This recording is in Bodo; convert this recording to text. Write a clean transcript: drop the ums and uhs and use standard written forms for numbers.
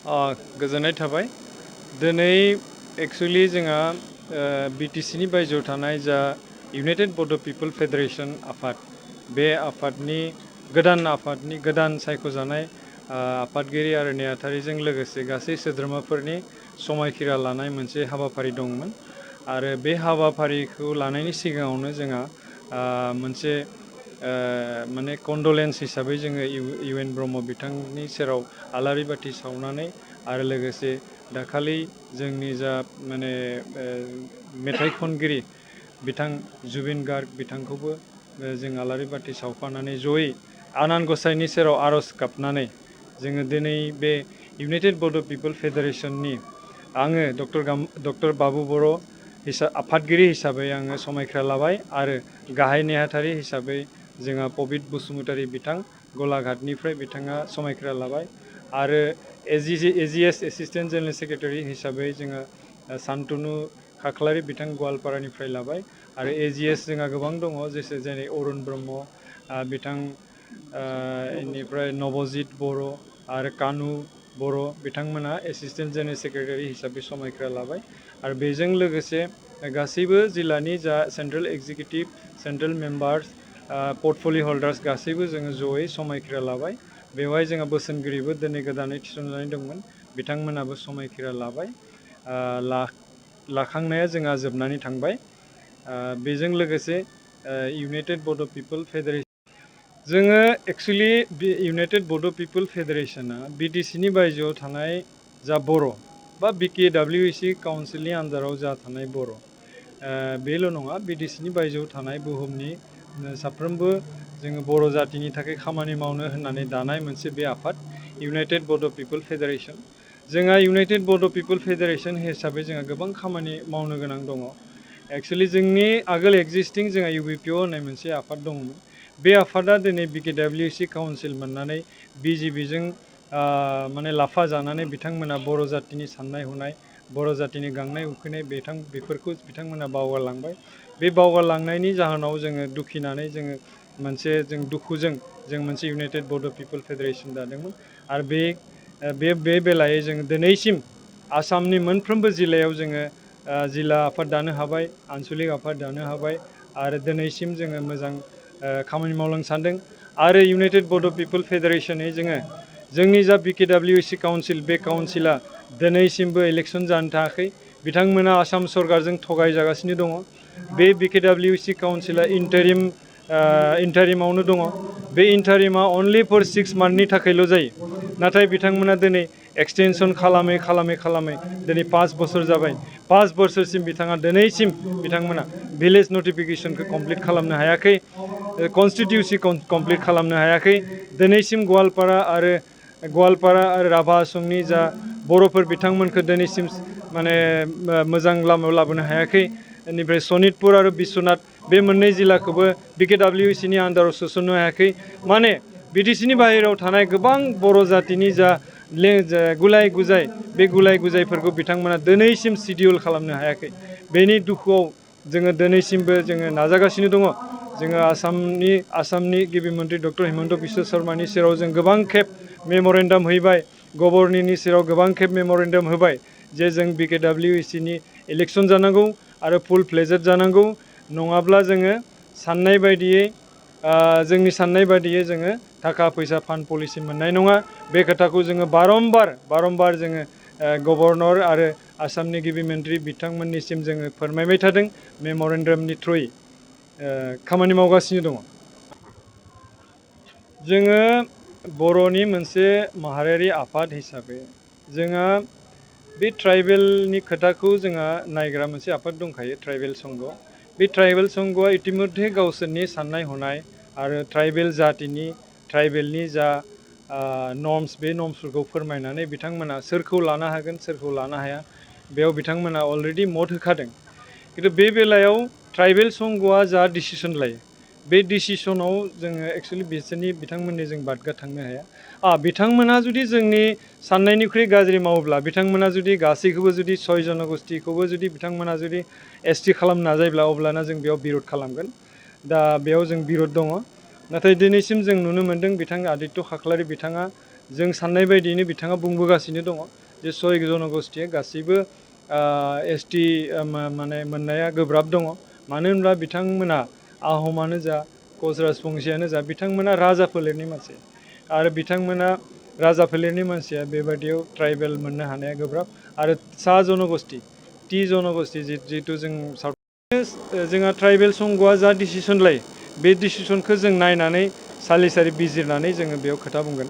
गोजोननाय थाबाय दिनै एक्चुअली जोंहा बिटिसिनि बायजोआव थानाय जा इउनाइटेड बड' पिपल फेडारेशन आफाद बे आफादनि गोदान सायख'जानाय आफादगिरि आरो नेहाथारिजों लोगोसे गासै सोद्रोमाफोरनि समायखिरा लानाय मोनसे हाबाफारि दंमोन आरो बे हाबाफारिखौ लानायनि सिगाङावनो जोंहा मोनसे माने कन्डलेन्स हिसाबै जोङो इउ एन ब्रह्म बिथांनि सेराव आलारि बाथि सावनानै आरो लोगोसे दाखालि जोंनि जा माने मेथाइ खनगिरि बिथां जुबिन गार्ग बिथांखौबो जों आलारि बाथि सावफानानै जयै आनान गसाइनि सेराव आर'ज गाबनानै जोङो दिनै बे इउनाइटेड बड' पिपल फेडारेशननि आङो डक्टर बाबु बर' आफादगिरि हिसाबै आङो समायखिरा लाबाय आरो गाहाय नेहाथारि हिसाबै जोंहा पबित बसुमतारी बिथां गलाघाटनिफ्राय बिथाङा समायखिरा लाबाय आरो एजिएस एसिस्टेन्ट जेनेरेल सेक्रेटारि हिसाबै जोङो सान्तनु खाख्लारि बिथां गवालपारानिफ्राय लाबाय आरो एजिएस जोंहा गोबां दङ जेरै अरुण ब्रह्म बिथां इनिफ्राय नबजित बर' आरो कानु बर' बिथांमोना एसिस्टेन्ट जेनेरेल सेक्रेटारि हिसाबै समायखिरा लाबाय आरो बेजों लोगोसे गासैबो जिल्लानि जा सेन्ट्रेल एक्जिकिउटिभ सेन्ट्रेल मेम्बार्स पर्टफलिय' हल्डार्स गासैबो जोङो जयै समायखिरा लाबाय बेवहाय जोंहा बोसोनगिरिबो दिनै गोदानै थिसनजानाय दंमोन बिथांमोनाबो समायखिरा लाबाय लाखांनाया जोंहा जोबनानै थांबाय बेजों लोगोसे इउनाइटेड बड' पिपल फेडारेशन जोङो एक्सुवेलि बे इउनाइटेड बड' पिपल फेडारेशना बिटिसिनि बायजोआव थानाय जा बर' बा बिकेडब्लिउसि काउन्सिलनि आन्दाराव जा थानाय बर' बेल' नङा बिटिसिनि बायजोआव थानाय बुहुमनि साफ्रोमबो जोङो बर' जातिनि थाखाय खामानि मावनो होननानै दानाय मोनसे बे आफाद इउनाइटेड बड' पिपल फेडारेशन जोंहा इउनाइटेड बड' पिपल फेडारेशन हिसाबै जोंहा गोबां खामानि मावनो गोनां दङ एक्सुवेलि जोंनि आगोल एक्जिस्टिं जोंहा इउबिपिअ होननाय मोनसे आफाद दंमोन बे आफादा दिनै बिकेडब्लिउसि काउन्सिल मोननानै बिजिबिजों माने लाफा जानानै बिथांमोना बर' जातिनि साननाय हनाय बर' जातिनि गांनाय उखैनाय बेफोरखौ बिथांमोना बावगारलांबाय बे बावगारलांनायनि जाहोनाव जोङो दुखिनानै जोङो मोनसे जों दुखुजों जों मोनसे इउनाइटेड बड' पिपल फेडारेशन दादोंमोन आरो बे बेलायै जोङो दिनैसिम आसामनि मोनफ्रोमबो जिल्लायाव जोङो जिल्ला आफाद दानो हाबाय आनसलिक आफाद दानो हाबाय आरो दिनैसिम जोङो मोजां खामानि मावलांनो सानदों आरो इउनाइटेड बड' पिपल फेडारेशनै जोंनि जा बिकेडब्लिउसि काउन्सिल बे काउन्सिला दिनैसिमबो इलेक्सन जानो थाखाय बिथांमोना आसाम सरकारजों थगायजागासिनो दङ बे बिकेडब्लिउसि काउन्सिला इन्टारिमावनो दङ बे इन्टारिमा अनलि फर 6 मान्थनि थाखायल' जायो नाथाय बिथांमोना दिनै एक्सटेनसन खालामै दिनै 5 बोसोर जाबाय 5 बोसोरसिम दिनैसिम बिथांमोना भिलेज नटिफिकेसनखौ कमप्लिट खालामनो हायाखै कनस्टिटिउसि कमप्लिट खालामनो हायाखै दिनैसिम गवालपारा आरो राभा आसमनि जा बर'फोर बिथांमोनखौ दिनैसिम माने मोजां लामायाव लाबोनो हायाखै बेनिफ्राय सनितपुर आरो बिश्वनाथ बे मोननै जिल्लाखौबो बिकेडब्लिउसिनि आन्दाराव सोसननो हायाखै माने बिटिसिनि बाहेरायाव थानाय गोबां बर' जातिनि जा गुलाय गुजाय बे गुलाय गुजायफोरखौ बिथांमोना दिनैसिम सिडिउल खालामनो हायाखै बेनि दुखुआव जोङो दिनैसिमबो जोङो नाजागासिनो दङ जोङो आसामनि गिबि मन्त्रि डक्टर हिमन्त बिश्व शर्मानि सेराव जों गोबां खेब मेमरेन्डाम हैबाय गभर्नरनि सेराव गोबां खेब मेमरेन्डाम होबाय जे जों बिकेडब्लिउसिनि इलेक्सन जानांगौ आरो फुल फ्लेजेड जानांगौ नङाब्ला जोङो जोंनि साननाय बायदियै जोङो थाखा फैसा फान्ड पलिसि मोननाय नङा बे खोथाखौ जोङो बारम्बार जोङो गभर्नर आरो आसामनि गिबि मन्त्रि बिथांमोननिसिम जोङो फोरमायबाय थादों मेमरेन्डामनि थ्रुयै खामानि मावगासिनो दङ जोङो बर'नि मोनसे माहारियारि आफाद हिसाबै जोंहा बे ट्राइबेलनि खोथाखौ जोंहा नायग्रा मोनसे आफाद दंखायो ट्राइबेल संघ बे ट्राइबेल संघआ इतिमध्य गावसोरनि साननाय हनाय आरो ट्राइबेलनि जा नर्म्स बे नर्म्सफोरखौ फोरमायनानै बिथांमोना सोरखौ लानो हागोन सोरखौ लानो हाया बेयाव बिथांमोना अलरेडि मत होखादों खिन्थु बे बेलायाव ट्राइबेल संघआ जा डिसिसन लायो बे डिसिसनाव जोङो एक्सुवेलि बिथांमोननि जों बादगा थांनो हाया बिथांमोना जुदि जोंनि साननायनिख्रुइ गाज्रि मावोब्ला बिथांमोना जुदि गासैखौबो जुदि 6 जनगोष्ठीखौबो जुदि बिथांमोना जुदि एसटि खालामनो नाजायोब्ला अब्लाना जों बेयाव बिरद खालामगोन दा बेयाव जों बिरद दङ नाथाय दिनैसिम जों नुनो मोन्दों बिथां आदित्य खाख्लारि बिथाङा जों साननाय बायदियैनो बिथाङा बुंबोगासिनो दङ जे सय जन'गोष्ठीया गासैबो ST माने मोननाया गोब्राब दङ मानो होनब्ला बिथांमोना आहमानो जा कच राजबंसियानो जा बिथांमोना राजा फोलेरनि मानसि आरो बिथांमोना राजा फोलेरनि मानसिया बेबादियाव ट्राइबेल मोननो हानाया गोब्राब आरो सा जन'गोष्ठी टि जन'गोष्ठी जिहेतु जों जोंहा ट्राइबेल संघआ जा डिसिसन लायो बे डिसिसनखौ जों नायनानै सालिसारि बिजिरनानै जोङो बेयाव खोथा बुंगोन